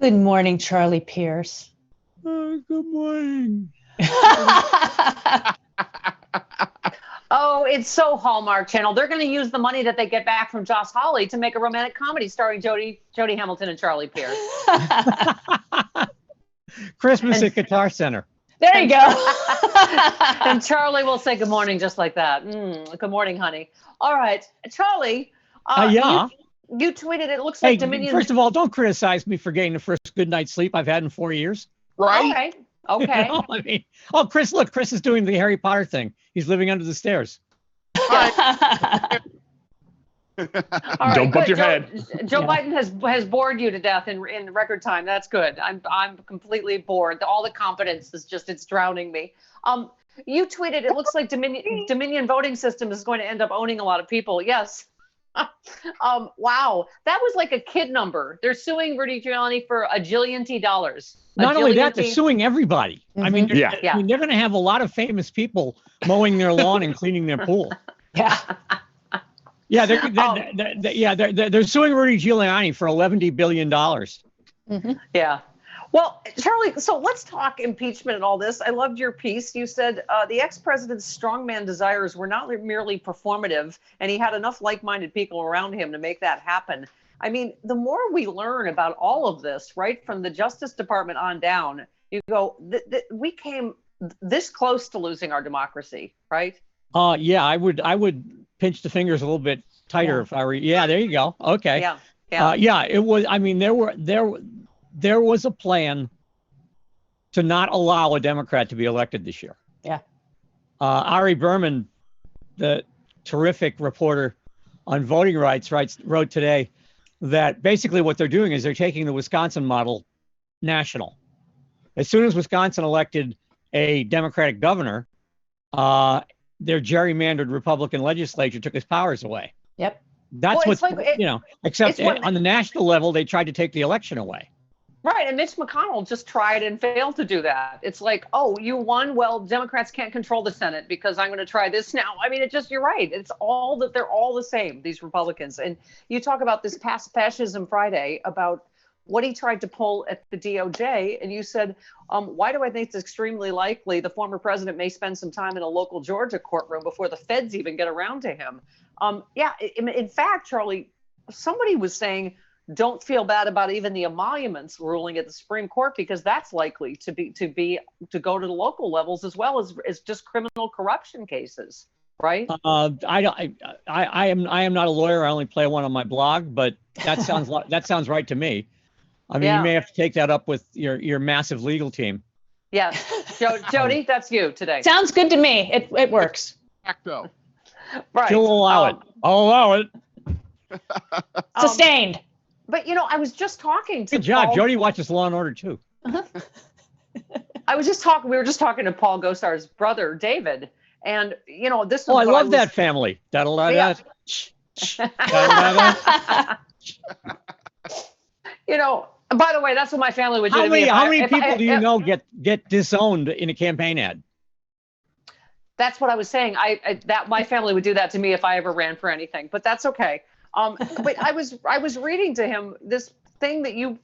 Good morning, Charlie Pierce. Good morning. Oh, it's so Hallmark Channel. They're going to use the money that they get back from Josh Hawley to make a romantic comedy starring Jody Hamilton and Charlie Pierce. Christmas at Guitar Center. There you go. And Charlie will say good morning just like that. Good morning, honey. All right, Charlie. Yeah. You tweeted it looks like Dominion. First of all, don't criticize me for getting the first good night's sleep I've had in 4 years. Right. Okay. You know, I mean, Chris, look, Chris is doing the Harry Potter thing. He's living under the stairs. Right, Don't bump your head. Joe Biden has bored you to death in record time. That's good. I'm completely bored. All the competence is it's drowning me. You tweeted it looks like Dominion voting system is going to end up owning a lot of people. Yes. Wow, that was like a kid number. They're suing Rudy Giuliani for $1 jillion. Not only that, they're suing everybody. Mm-hmm. I mean, Yeah. I mean, they're going to have a lot of famous people mowing their lawn and cleaning their pool. Yeah. Yeah, they're suing Rudy Giuliani for $11 billion. Mm-hmm. Yeah. Well, Charlie, so let's talk impeachment and all this. I loved your piece. You said the ex-president's strongman desires were not merely performative, and he had enough like-minded people around him to make that happen. I mean, the more we learn about all of this, right, from the Justice Department on down, you go, we came this close to losing our democracy, right? Yeah, I would pinch the fingers a little bit tighter if I were. Yeah, there you go. Okay. Yeah. It was. I mean, there was a plan to not allow a Democrat to be elected this year. Yeah. Ari Berman, the terrific reporter on voting rights, wrote today that basically what they're doing is they're taking the Wisconsin model national. As soon as Wisconsin elected a Democratic governor, their gerrymandered Republican legislature took his powers away. Yep. That's except on the national level, they tried to take the election away. Right. And Mitch McConnell just tried and failed to do that. It's like, oh, you won. Well, Democrats can't control the Senate because I'm going to try this now. I mean, you're right. It's all that they're all the same, these Republicans. And you talk about this past Fascism Friday about what he tried to pull at the DOJ. And you said, why do I think it's extremely likely the former president may spend some time in a local Georgia courtroom before the feds even get around to him? In fact, Charlie, somebody was saying, don't feel bad about even the emoluments ruling at the Supreme Court, because that's likely to go to the local levels as well as just criminal corruption cases, right? I am not a lawyer. I only play one on my blog, but that sounds right to me. I mean, You may have to take that up with your massive legal team. Yes, Jody, that's you today. Sounds good to me. It works. Ecto. Right. She'll allow it. I'll allow it. Sustained. But I was just talking to Good job. Paul. Jody watches Law and Order too. We were just talking to Paul Gosar's brother, David. And, this is I love that family. By the way, that's what my family would do to me. How many people do you know get disowned in a campaign ad? That's what I was saying. That my family would do that to me if I ever ran for anything, but that's okay. But I was reading to him this thing that you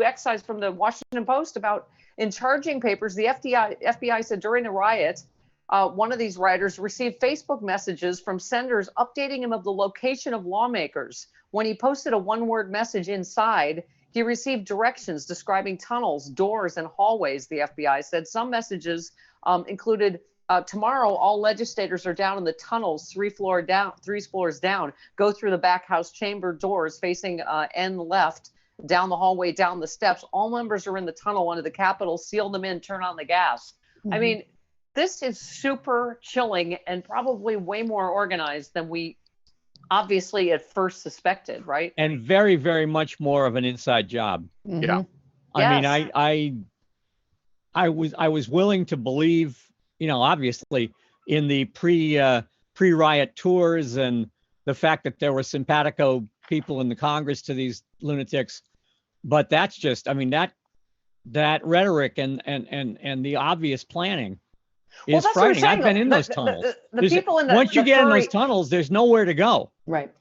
excised from the Washington Post about in charging papers. The FBI said during the riot, one of these rioters received Facebook messages from senators updating him of the location of lawmakers. When he posted a one-word message inside, he received directions describing tunnels, doors, and hallways, the FBI said. Some messages included, tomorrow, all legislators are down in the tunnels, three floors down. Go through the back house chamber doors facing end left, down the hallway, down the steps. All members are in the tunnel under the Capitol. Seal them in, turn on the gas. Mm-hmm. I mean, this is super chilling and probably way more organized than we obviously at first suspected, right? And very, very much more of an inside job. Mm-hmm. Yeah. I mean, I was willing to believe, obviously in the pre-riot tours and the fact that there were simpatico people in the Congress to these lunatics, but that's just, I mean, that rhetoric and the obvious planning is frightening. I've been in those tunnels. The people in once you get in those tunnels, there's nowhere to go. Right.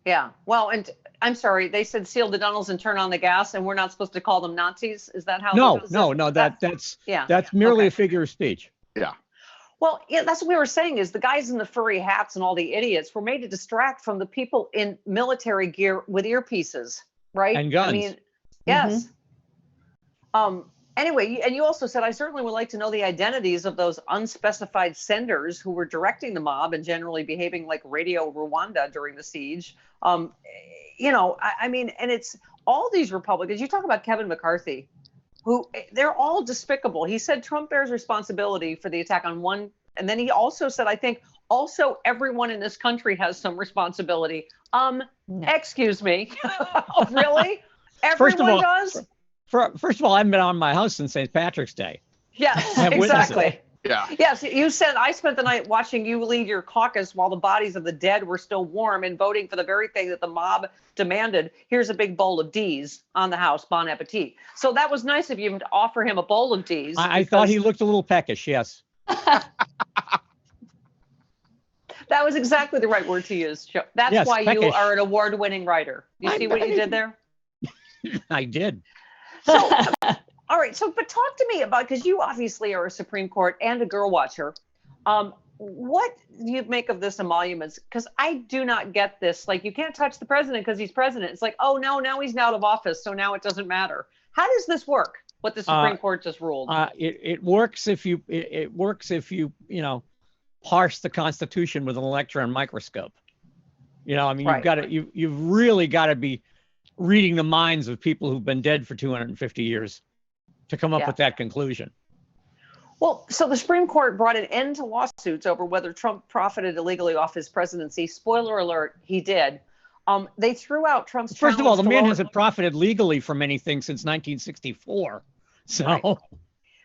Yeah. Well, and I'm sorry, they said seal the tunnels and turn on the gas, and we're not supposed to call them Nazis. Is that how? No, that's yeah. merely Okay. a figure of speech. Yeah. Well, yeah, that's what we were saying is the guys in the furry hats and all the idiots were made to distract from the people in military gear with earpieces, right? And guns. I mean, yes. Anyway, and you also said, I certainly would like to know the identities of those unspecified senders who were directing the mob and generally behaving like Radio Rwanda during the siege. I mean, and it's all these Republicans. You talk about Kevin McCarthy, who they're all despicable. He said Trump bears responsibility for the attack on one. And then he also said, I think also everyone in this country has some responsibility. No. Excuse me. Really? First of Everyone all, does? First of all, I haven't been on my house since St. Patrick's Day. Yes, have witnesses. exactly. Yeah. Yes, you said I spent the night watching you lead your caucus while the bodies of the dead were still warm and voting for the very thing that the mob demanded. Here's a big bowl of D's on the house. Bon appetit. So that was nice of you to offer him a bowl of D's. I thought he looked a little peckish. Yes. That was exactly the right word to use. That's Yes, why you peckish. are an award-winning writer. You see what you did there? I did. So, all right. So, but talk to me about, because you obviously are a Supreme Court and a girl watcher. What do you make of this emoluments? Because I do not get this. Like, you can't touch the president because he's president. It's like, oh no, now he's out of office, so now it doesn't matter. How does this work? What the Supreme Court just ruled? It works if you parse the Constitution with an electron microscope. I mean, Right. you've really got to be reading the minds of people who've been dead for 250 years to come up Yeah. with that conclusion. Well, so the Supreme Court brought an end to lawsuits over whether Trump profited illegally off his presidency. Spoiler alert, he did. They threw out Trump's First of all, the challenge to man lower- hasn't profited legally from anything since 1964. So Right.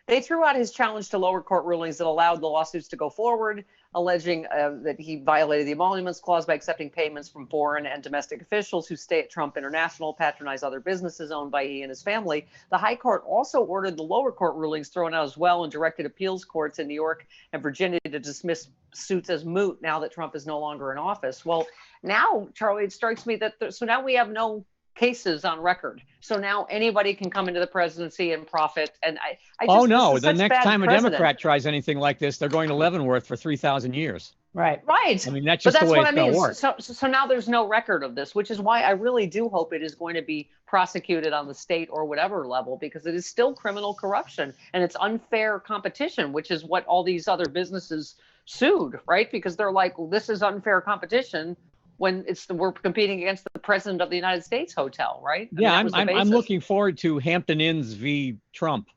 They threw out his challenge to lower court rulings that allowed the lawsuits to go forward, alleging that he violated the emoluments clause by accepting payments from foreign and domestic officials who stay at Trump International, patronize other businesses owned by he and his family. The High Court also ordered the lower court rulings thrown out as well and directed appeals courts in New York and Virginia to dismiss suits as moot now that Trump is no longer in office. Well, now, Charlie, it strikes me that so now we have no cases on record. So now anybody can come into the presidency and profit. And I just, oh no, this is the such next bad time a precedent. Democrat tries anything like this, they're going to Leavenworth for 3,000 years. Right. Right. I mean, that's But just that's the way what it's I going mean. to work. So now there's no record of this, which is why I really do hope it is going to be prosecuted on the state or whatever level, because it is still criminal corruption and it's unfair competition, which is what all these other businesses sued, right? Because they're like, well, this is unfair competition when we're competing against the president of the United States hotel, right? I mean, Yeah, that was the I'm basis. looking forward to Hampton Inns v. Trump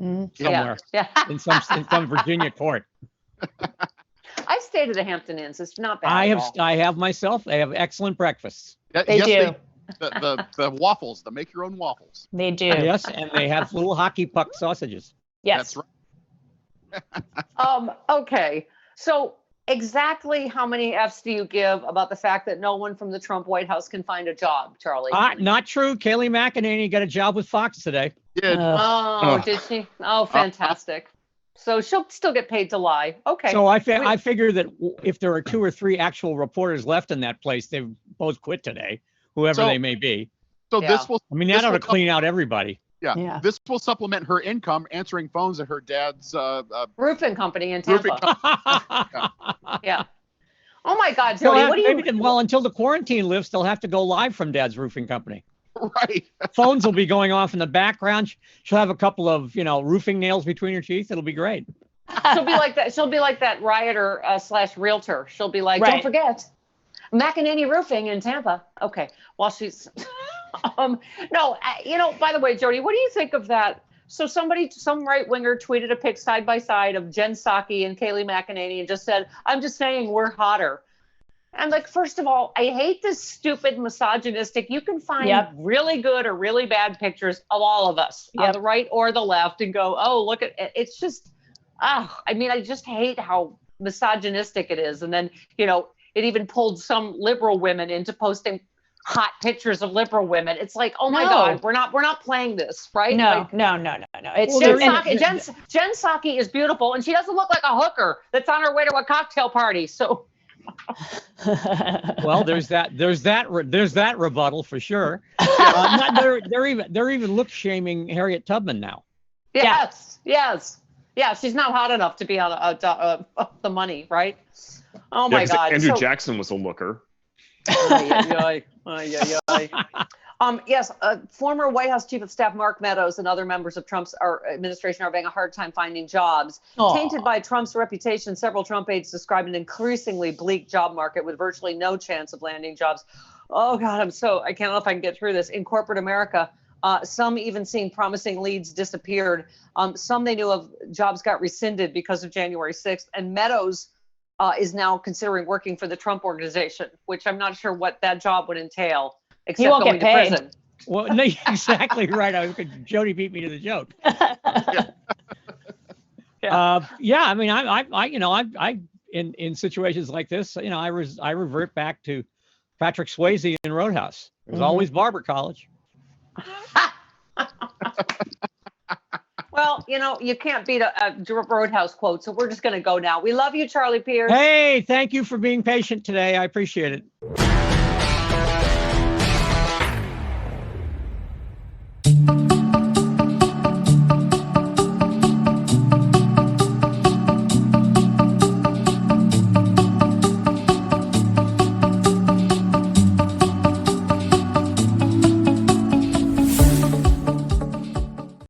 Mm. somewhere Yeah. in some Virginia court. I stayed at the Hampton Inns. It's not bad. I at have all. I have myself. They have excellent breakfasts. They do. The waffles, the make your own waffles. They do. Yes, and they have little hockey puck sausages. Yes. That's right. Okay. So exactly how many F's do you give about the fact that no one from the Trump White House can find a job, Charlie? Not true. Kayleigh McEnany got a job with Fox today. Did Oh, did she? Oh, fantastic. So she'll still get paid to lie. Okay. So I figure that if there are 2 or 3 actual reporters left in that place, they've both quit today, whoever So- they may be. so Yeah. this will I mean, this that ought to will clean out everybody. Yeah. this will supplement her income answering phones at her dad's Roofing company in roofing Tampa. company. Yeah. Oh my God, They'll Jody, have- what do you? maybe- well, until the quarantine lifts, they'll have to go live from Dad's roofing company. Right. Phones will be going off in the background. She'll have a couple of, roofing nails between her teeth. It'll be great. She'll be like that. She'll be like that rioter / realtor. She'll be like, Right. don't forget, McEnany Roofing in Tampa. Okay. While she's, no, by the way, Jody, what do you think of that? So some right winger tweeted a pic side by side of Jen Psaki and Kayleigh McEnany and just said, I'm just saying we're hotter. And like, first of all, I hate this stupid misogynistic. You can find Yep. really good or really bad pictures of all of us on Yep. the right or the left and go, oh, look at it. It's just, I mean, I just hate how misogynistic it is. And then, it even pulled some liberal women into posting hot pictures of liberal women. It's like, oh my No. God, we're not playing this, right? No, Like, no. It's Well, Jen there- Psaki is beautiful, and she doesn't look like a hooker that's on her way to a cocktail party. So Well, there's that rebuttal for sure. They're even look shaming Harriet Tubman now. Yes, yes. Yeah, she's not hot enough to be on the money, right? Oh my 'cause God. Andrew Jackson was a looker. Yes, former White House Chief of Staff Mark Meadows and other members of Trump's administration are having a hard time finding jobs. Aw. Tainted by Trump's reputation, several Trump aides described an increasingly bleak job market with virtually no chance of landing jobs. Oh God, I can't know if I can get through this. In corporate America, some even seeing promising leads disappeared. Some they knew of jobs got rescinded because of January 6th. And Meadows is now considering working for the Trump organization, which I'm not sure what that job would entail, except won't going get to paid. prison. Well, no, exactly right. Jody beat me to the joke. Yeah, I mean, I in situations like this, I revert back to Patrick Swayze in Roadhouse. There's always Barber College. Well, you can't beat a Roadhouse quote, so we're just going to go now. We love you, Charlie Pierce. Hey, thank you for being patient today. I appreciate it.